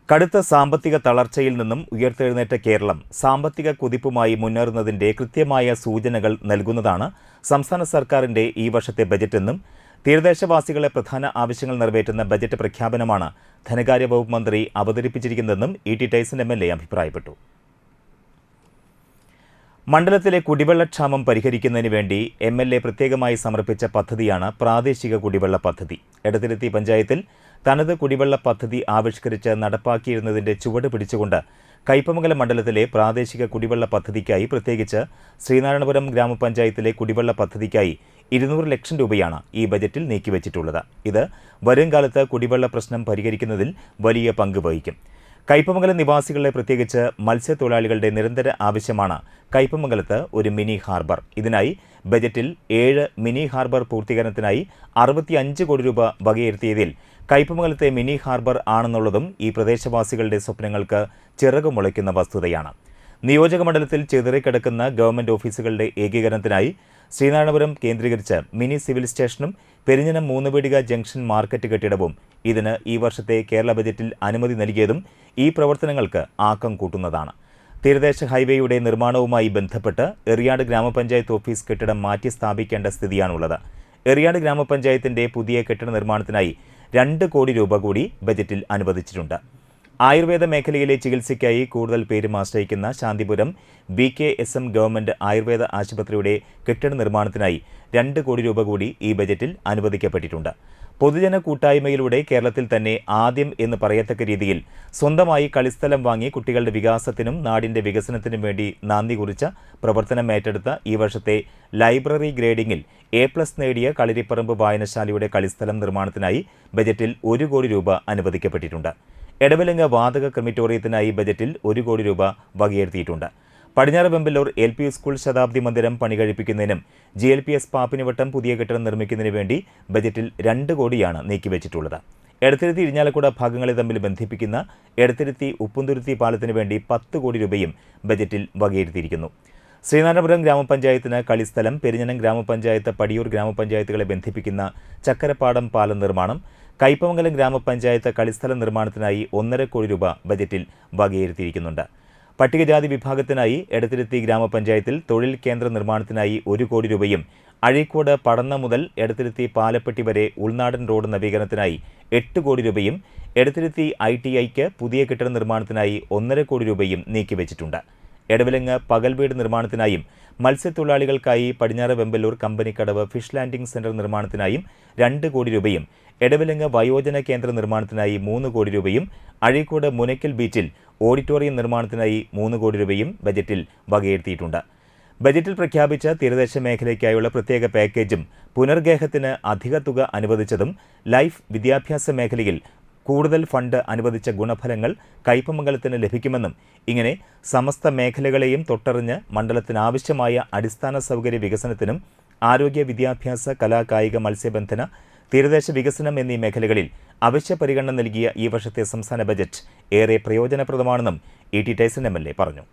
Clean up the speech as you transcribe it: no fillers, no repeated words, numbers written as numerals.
കടുത്ത സാമ്പത്തിക തളർച്ചയിൽ നിന്നും ഉയർത്തെഴുന്നേറ്റ കേരളം സാമ്പത്തിക കുതിപ്പുമായി മുന്നേറുന്നതിന്റെ കൃത്യമായ സൂചനകൾ നൽകുന്നതാണ് സംസ്ഥാന സർക്കാരിന്റെ ഈ വർഷത്തെ ബജറ്റെന്നും തീരദേശവാസികളെ പ്രധാന ആവശ്യങ്ങൾ നിറവേറ്റുന്ന ബജറ്റ് പ്രഖ്യാപനമാണ് ധനകാര്യ വകുപ്പ് മന്ത്രി അവതരിപ്പിച്ചിരിക്കുന്നതെന്നും ഇ.ടി. ടൈസൺ എം.എൽ.എ അഭിപ്രായപ്പെട്ടു. മണ്ഡലത്തിലെ കുടിവെള്ളക്ഷാമം പരിഹരിക്കുന്നതിന് വേണ്ടി എം.എൽ.എ പ്രത്യേകമായി സമർപ്പിച്ച പദ്ധതിയാണ് പ്രാദേശിക കുടിവെള്ള പദ്ധതി. എടത്തിരുത്തി പഞ്ചായത്തിൽ തനത് കുടിവെള്ള പദ്ധതി ആവിഷ്കരിച്ച് നടപ്പാക്കിയിരുന്നതിന്റെ ചുവട് പിടിച്ചുകൊണ്ട് കയ്പമംഗലം മണ്ഡലത്തിലെ പ്രാദേശിക കുടിവെള്ള പദ്ധതിക്കായി പ്രത്യേകിച്ച് ശ്രീനാരായണപുരം ഗ്രാമപഞ്ചായത്തിലെ കുടിവെള്ള പദ്ധതിക്കായി 200 ലക്ഷം രൂപയാണ് ഈ ബജറ്റിൽ നീക്കിവച്ചിട്ടുള്ളത്. ഇത് വരുംകാലത്ത് കുടിവെള്ള പ്രശ്നം പരിഹരിക്കുന്നതിൽ വലിയ പങ്ക് വഹിക്കും. കയ്പമംഗലം നിവാസികളെ പ്രത്യേകിച്ച് മത്സ്യത്തൊഴിലാളികളുടെ നിരന്തര ആവശ്യമാണ് കയ്പമംഗലത്ത് ഒരു മിനി ഹാർബർ. ഇതിനായി ബജറ്റിൽ 7 മിനി ഹാർബർ പൂർത്തീകരണത്തിനായി 65 കോടി രൂപ വകയിരുത്തിയതിൽ കയ്പമംഗലത്തെ മിനി ഹാർബർ ആണെന്നുള്ളതും ഈ പ്രദേശവാസികളുടെ സ്വപ്നങ്ങൾക്ക് ചിറകുമുളയ്ക്കുന്ന വസ്തുതയാണ്. നിയോജക മണ്ഡലത്തിൽ ചിതറിക്കിടക്കുന്ന ഗവൺമെന്റ് ഓഫീസുകളുടെ ഏകീകരണത്തിനായി ശ്രീനാരായണപുരം കേന്ദ്രീകരിച്ച് മിനി സിവിൽ സ്റ്റേഷനും പെരിഞ്ഞനം 3 പീടിക ജംഗ്ഷൻ മാർക്കറ്റ് കെട്ടിടവും ഇതിന് ഈ വർഷത്തെ കേരള ബജറ്റിൽ അനുമതി നൽകിയതും ഈ പ്രവർത്തനങ്ങൾക്ക് ആക്കം കൂട്ടുന്നതാണ്. തീരദേശ ഹൈവേയുടെ നിർമ്മാണവുമായി ബന്ധപ്പെട്ട് എറിയാട് ഗ്രാമപഞ്ചായത്ത് ഓഫീസ് കെട്ടിടം മാറ്റി സ്ഥാപിക്കേണ്ട സ്ഥിതിയാണുള്ളത്. എറിയാട് ഗ്രാമപഞ്ചായത്തിന്റെ പുതിയ കെട്ടിട നിർമ്മാണത്തിനായി 2 കോടി രൂപ കൂടി ബജറ്റിൽ അനുവദിച്ചിട്ടുണ്ട്. ആയുർവേദ മേഖലയിലെ ചികിത്സയ്ക്കായി കൂടുതൽ പേരും ആശ്രയിക്കുന്ന ശാന്തിപുരം BKSM ഗവൺമെന്റ് ആയുർവേദ ആശുപത്രിയുടെ കെട്ടിട നിർമ്മാണത്തിനായി 2 കോടി രൂപ കൂടി ഈ ബജറ്റിൽ അനുവദിക്കപ്പെട്ടിട്ടുണ്ട്. പൊതുജന കൂട്ടായ്മയിലൂടെ കേരളത്തിൽ തന്നെ ആദ്യം എന്ന് പറയത്തക്ക രീതിയിൽ സ്വന്തമായി കളിസ്ഥലം വാങ്ങി കുട്ടികളുടെ വികാസത്തിനും നാടിന്റെ വികസനത്തിനും വേണ്ടി നാന്ദി കുറിച്ച പ്രവർത്തനം ഏറ്റെടുത്ത ഈ വർഷത്തെ ലൈബ്രറി ഗ്രേഡിംഗിൽ A+ നേടിയ കളരിപ്പറമ്പ് വായനശാലയുടെ കളിസ്ഥലം നിർമ്മാണത്തിനായി ബജറ്റിൽ 1 കോടി രൂപ അനുവദിക്കപ്പെട്ടിട്ടുണ്ട്. എടവിലങ്ങ് വാതക ക്രിമിറ്റോറിയത്തിനായി ബജറ്റിൽ 1 കോടി രൂപ വകയിരുത്തിയിട്ടുണ്ട്. പടിഞ്ഞാറ് വെമ്പല്ലൂർ LP സ്കൂൾ ശതാബ്ദി മന്ദിരം പണികഴിപ്പിക്കുന്നതിനും GLPS പാപ്പിനിവട്ടം പുതിയ കെട്ടിടം നിർമ്മിക്കുന്നതിനു വേണ്ടി ബജറ്റിൽ 2 കോടിയാണ് നീക്കിവച്ചിട്ടുള്ളത്. എടത്തിരുത്തി ഇരിഞ്ഞാലക്കുട ഭാഗങ്ങളെ തമ്മിൽ ബന്ധിപ്പിക്കുന്ന എടത്തിരുത്തി ഉപ്പുന്തുരുത്തി പാലത്തിനു വേണ്ടി 10 കോടി രൂപയും ബജറ്റിൽ വകയിരുത്തിയിരിക്കുന്നു. ശ്രീനാരായണപുരം ഗ്രാമപഞ്ചായത്തിന് കളിസ്ഥലം, പെരിഞ്ഞനം ഗ്രാമപഞ്ചായത്ത്, പടിയൂർ ഗ്രാമപഞ്ചായത്തുകളെ ബന്ധിപ്പിക്കുന്ന ചക്കരപ്പാടം പാലം നിർമ്മാണം, കയ്പമംഗലം ഗ്രാമപഞ്ചായത്ത് കളിസ്ഥലം നിർമ്മാണത്തിനായി 1.5 കോടി രൂപ ബജറ്റിൽ വകയിരുത്തിയിരിക്കുന്നുണ്ട്. പട്ടികജാതി വിഭാഗത്തിനായി എടത്തിരുത്തി ഗ്രാമപഞ്ചായത്തിൽ തൊഴിൽ കേന്ദ്ര നിർമ്മാണത്തിനായി 1 കോടി രൂപയും അഴീക്കോട് പടന്ന മുതൽ എടത്തിരുത്തി പാലപ്പെട്ടി വരെ ഉൾനാടൻ റോഡ് നവീകരണത്തിനായി 8 കോടി രൂപയും എടത്തിരുത്തി ITIക്ക് പുതിയ കെട്ടിട നിർമ്മാണത്തിനായി 1.5 കോടി രൂപയും നീക്കിവച്ചിട്ടുണ്ട്. എടവിലങ്ങ് പകൽ വീട് നിർമ്മാണത്തിനായും മത്സ്യത്തൊഴിലാളികൾക്കായി പടിഞ്ഞാറ് Vempallur Companykadavu fish landing centre നിർമ്മാണത്തിനായും 2 കോടി രൂപയും എടവിലങ്ങ് വയോജന കേന്ദ്ര നിർമ്മാണത്തിനായി 3 കോടി രൂപയും അഴീക്കോട് മുനയ്ക്കൽ ബീച്ചിൽ ഓഡിറ്റോറിയം നിർമ്മാണത്തിനായി 3 കോടി രൂപയും ബജറ്റിൽ വകയിരുത്തിയിട്ടുണ്ട്. ബജറ്റിൽ പ്രഖ്യാപിച്ച തീരദേശ മേഖലയ്ക്കായുള്ള പ്രത്യേക പാക്കേജും പുനർഗേഹത്തിന് അധിക തുക അനുവദിച്ചതും ലൈഫ് വിദ്യാഭ്യാസ മേഖലയിൽ കൂടുതൽ ഫണ്ട് അനുവദിച്ച ഗുണഫലങ്ങൾ കയ്പമംഗലത്തിന് ലഭിക്കുമെന്നും ഇങ്ങനെ സമസ്ത മേഖലകളെയും തൊട്ടറിഞ്ഞ് മണ്ഡലത്തിനാവശ്യമായ അടിസ്ഥാന സൗകര്യ വികസനത്തിനും ആരോഗ്യ വിദ്യാഭ്യാസ കലാകായിക മത്സ്യബന്ധന തീരദേശ വികസനം എന്നീ മേഖലകളിൽ അവശ്യ പരിഗണന നൽകിയ ഈ വർഷത്തെ സംസ്ഥാന ബജറ്റ് ഏറെ പ്രയോജനപ്രദമാണെന്നും ഇ.ടി. ടൈസൺ എം.എൽ.എ പറഞ്ഞു.